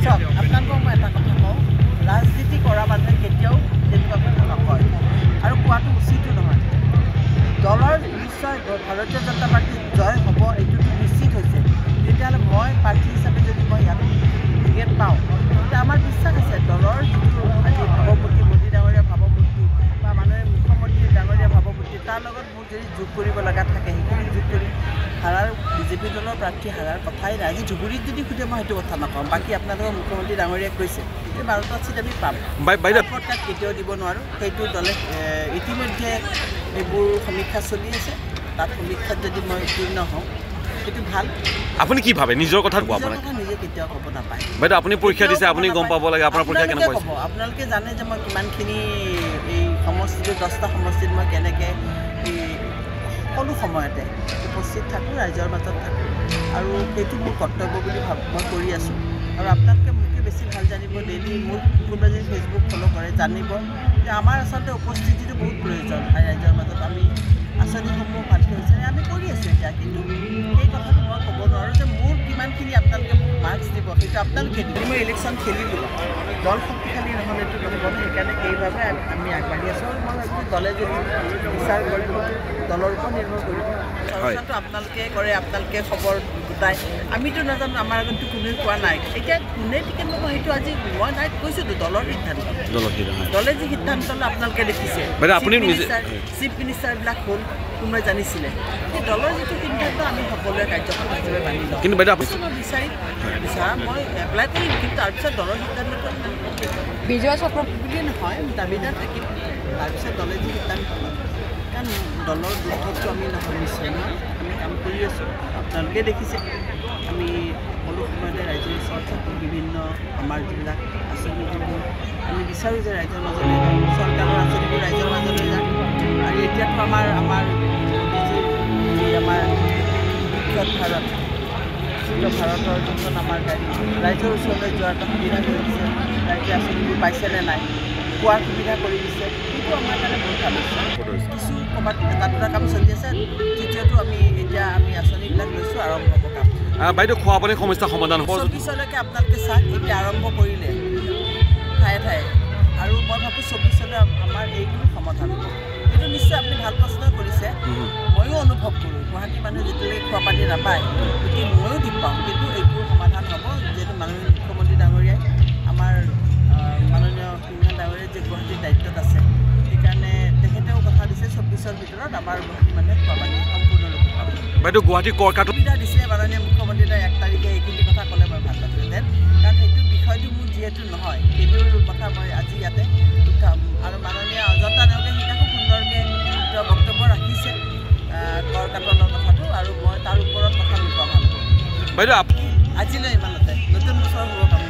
চাওক আপোনালোকক মই এটা কথা কওঁ ৰাজনীতি কৰা মানুহে কেতিয়াও তেনেকুৱা কথা নকয় আৰু কোৱাটো উচিতো নহয় দলৰ নিশ্চয় ভাৰতীয় জনতা পাৰ্টীৰ জয় হ'ব এইটোতো নিশ্চিত হৈছে তেতিয়াহ'লে মই প্ৰাৰ্থী হিচাপে যদি মই ইয়াত টিকেট পাওঁ তেতিয়া আমাৰ বিশ্বাস আছে দলৰ যিটো আজি ভাৱমূৰ্তি মোদী ডাঙৰীয়া ভাৱমূৰ্তি বা মানুহে মুখ্যমন্ত্ৰী ডাঙৰীয়া ভাৱমূৰ্তি তাৰ লগত মোৰ যদি যোগ কৰিব লগা থাকে সেইখিনি যোগ কৰি হাৰাৰ বিজেপি দলৰ প্ৰাৰ্থী হাৰাৰ কথাই নাই আজি ধুবুৰীত যদি সুধে মই সেইটো কথা নকওঁ বাকী আপোনালোকৰ মুখ্যমন্ত্ৰী ডাঙৰীয়াই কৈছে যে 12টা চিট আমি পাম তাত কেতিয়াও দিব নোৱাৰোঁ সেইটো দলে ইতিমধ্যে এইবোৰ সমীক্ষা চলি আছে তাত সমীক্ষাত যদি মই উত্তীৰ্ণ হওঁ সেইটো ভাল আপুনি কি ভাবে নিজৰ কথা কোৱা আপোনাৰ কথা নিজে কেতিয়াও ক'ব নাপায় বাইদেউ আপুনি পৰীক্ষা দিছে আপুনি গম পাব লাগে আপোনাৰ পৰীক্ষা কেনেকুৱা হৈছে আপোনালোকে জানে যে মই কিমানখিনি এই সমষ্টিটো 10টা সমষ্টিত মই কেনেকৈ সকলো সময়তে উপস্থিত থাকোঁ ৰাইজৰ মাজত থাকোঁ আৰু সেইটো মোৰ কৰ্তব্য বুলি মই কৰি আছোঁ আৰু আপোনালোকে মোতকৈ বেছি ভাল জানিব ডেইলি মোৰ কোনোবাই যদি ফেচবুক ফ'ল' কৰে জানিব যে আমাৰ আচলতে উপস্থিতিটো বহুত প্ৰয়োজন ৰাইজৰ মাজত আমি আঁচনিসমূহ প্ৰাৰ্থী হৈছে আমি কৰি আছোঁ এতিয়া কিন্তু সেই কথাটো মই ক'ব নোৱাৰোঁ যে মোৰ কিমানখিনি আপোনালোকে মোক মাৰ্কছ দিব সেইটো আপোনালোকে দিব মই ইলেকশ্যন খেলিলোঁ দল শক্তিশালী নহ'লেতো নহ'ব সেইকাৰণে সেইভাৱে আমি আগবাঢ়ি আছোঁ আৰু মই ভাবিছোঁ দলে যদি বিচাৰ কৰে দলৰ ওপৰত নিৰ্ভৰ কৰিব চৰ্চাটো আপোনালোকে কৰে আপোনালোকে খবৰ গোটাই আমিতো নাজানো আমাৰ আগততো কোনেও কোৱা নাই এতিয়া কোনে টিকেট ল'ব সেইটো আজি মই নাই কৈছোঁতো দলৰ সিদ্ধান্ত দলে যি সিদ্ধান্ত ল'লে আপোনালোকে দেখিছে চিফ মিনিষ্টাৰবিলাক হ'ল কোনোবাই জানিছিলে সেই দলৰ যিটো সিদ্ধান্ত আমি সকলোৱে কাৰ্যকৰী হিচাপে মানি লওঁ কিন্তু বাইদেউ বিচাৰা মই এপ্লাই কৰিম কিন্তু তাৰপিছত দলৰ সিদ্ধান্তটো বিজয় চক্ৰৱৰ্তী বুলিয়ে নহয় দাবীদাৰ থাকিম তাৰপিছত দলে যি সিদ্ধান্ত লয় কাৰণ দলৰ দুৰ্ভোগটো আমি নহয় নিশ্চয় নহয় আমি কাম কৰি আছোঁ আপোনালোকে দেখিছে আমি সকলো সময়তে ৰাইজৰ ওচৰত থাকোঁ বিভিন্ন আমাৰ যিবিলাক আঁচনিসমূহ আমি বিচাৰোঁ যে ৰাইজৰ মাজলৈ চৰকাৰৰ আঁচনিবোৰ ৰাইজৰ মাজলৈ যাওক আৰু এতিয়াতো আমাৰ যি আমাৰ বিখ্যাত ভাৰতৰ যোনখন আমাৰ গাড়ী ৰাইজৰ ওচৰলৈ যোৱাৰ এটা সুবিধা কৰি দিছে ৰাইজে আঁচনিবোৰ পাইছেনে নাই পোৱাৰ সুবিধা কৰি দিছে সেইটো আমাৰ কাৰণে বহুত ভাল হৈছে কিছু ক'ৰবাত এটা দুটা কাম চলি আছে তৃতীয়টো আমি আঁচনিবিলাক লৈছোঁ আৰম্ভ হ'ব কাম বাইদেউ খোৱা পানীৰ সমস্যা সমাধান হ'ব 24লৈকে আপোনালোকে চাওক এতিয়া আৰম্ভ কৰিলে ঠায়ে ঠায়ে আৰু মই ভাবোঁ 24লৈ আমাৰ এইটো সমাধান হ'ব এইটো নিশ্চয় আপুনি ভাল প্ৰশ্ন কৰিছে ময়ো অনুভৱ কৰোঁ গুৱাহাটী মানুহে যেতিয়ালৈকে খোৱা পানী নাপায় গতিকে ময়ো দুখ পাওঁ কিন্তু এইটো সমাধান হ'ব যিহেতু মাননীয় মুখ্যমন্ত্ৰী ডাঙৰীয়াই আমাৰ মাননীয় সিংহ ডাঙৰীয়াই যে গুৱাহাটীৰ দায়িত্বত আছে সেইকাৰণে তেখেতেও কথা দিছে 24ৰ ভিতৰত আমাৰ গুৱাহাটী মানুহে খোৱা পানী সম্পূৰ্ণৰূপে পাব বাইদেউ গুৱাহাটী কৰকাটো সুবিধা দিছে মাননীয় মুখ্যমন্ত্ৰীয়ে 1 তাৰিখে এইখিনি কথা ক'লে মই ভাল লাগিলেহেঁতেন কাৰণ সেইটো বিষয়টো মোৰ যিহেতু নহয় সেইটোৰ কথা মই আজি ইয়াতে উঠাম আৰু মাননীয় অজন্তা নেওগে সেইটা খুব সুন্দৰকৈ তেওঁ বক্তব্য ৰাখিছে কৰকাটলৰ কথাটো আৰু মই তাৰ ওপৰত কথা নোকোৱা ভাল পাওঁ বাইদেউ আজিলৈ ইমানতে নতুন বছৰ শুভকামনা